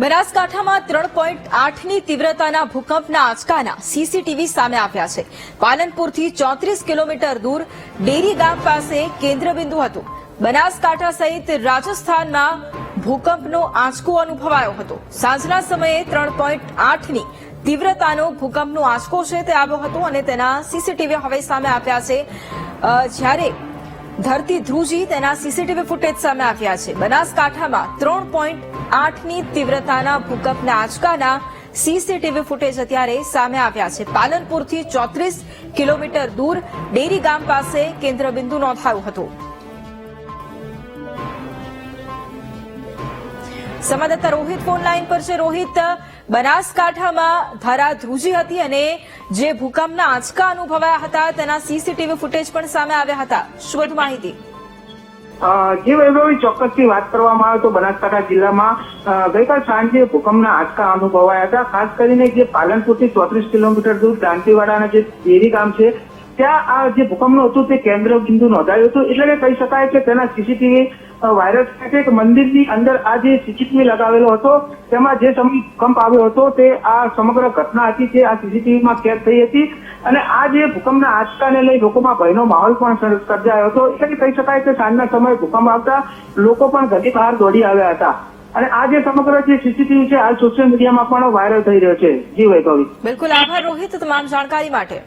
બનાસકાંઠામાં 3.8ની તીવ્રતાના ભૂકંપના આંચકાના સીસીટીવી સામે આવ્યા છે. પાલનપુરથી 34 કિલોમીટર દૂર ડેરી ગામ પાસે કેન્દ્રબિંદુ હતું. બનાસકાંઠા સહિત રાજસ્થાનમાં ભૂકંપનો આંચકો અનુભવાયો હતો. સાંજના સમયે 3.8ની તીવ્રતાનો ભૂકંપનો આંચકો છે તે આવ્યો હતો અને તેના સીસીટીવી હવે સામે આવ્યા છે. જ્યારે ધરતી ધ્રુજી તેના સીસીટીવી ફૂટેજ સામે આવ્યા છે. બનાસકાંઠામાં 3.8ની તીવ્રતાના ભૂકંપના આંચકાના સીસીટીવી ફૂટેજ અત્યારે સામે આવ્યા છે. પાલનપુરથી 34 કિલોમીટર દૂર ડેરી ગામ પાસે કેન્દ્રબિંદુ નોંધાયું હતું. સંવાદદાતા રોહિત ફોન લાઈન પર છે. રોહિત, બનાસકાંઠામાં ધરા ધ્રુજી હતી અને જે ભૂકંપના આંચકા અનુભવાયા હતા તેના સીસીટીવી ફૂટેજ પણ સામે આવ્યા હતા. શું વધુ માહિતી? જે વૈભવી ચોક્કસથી વાત કરવામાં આવે તો બનાસકાંઠા જિલ્લામાં ગઈકાલ સાંજે ભૂકંપના આંચકા અનુભવાયા હતા. ખાસ કરીને જે પાલનપુરથી 34 કિલોમીટર દૂર દાંતીવાડાના જે ડેરી ગામ છે ત્યાં આ જે ભૂકંપનું હતું તે કેન્દ્ર બિંદુ નોંધાયું હતું. એટલે કે કહી શકાય કે તેના સીસીટીવી વાયરસ છે કે મંદિરની અંદર આ જે સીસીટીવી લગાવેલો હતો તેમાં જે સમય ભૂકંપ આવ્યો હતો તે આ સમગ્ર ઘટના હતી તે આ સીસીટીવીમાં કેદ થઈ હતી. અને આ જે ભૂકંપના આંચકાને લઈ લોકોમાં ભયનો માહોલ પણ સર્જાયો હતો. એટલે કે કહી શકાય કે સાંજના સમયે ભૂકંપ આવતા લોકો પણ ઘરની બહાર દોડી આવ્યા હતા. અને આ જે સમગ્ર જે સીસીટીવી છે હાલ સોશિયલ મીડિયામાં પણ વાયરલ થઈ રહ્યો છે. જી વૈભવી. બિલકુલ, આભાર રોહિત તમામ જાણકારી માટે.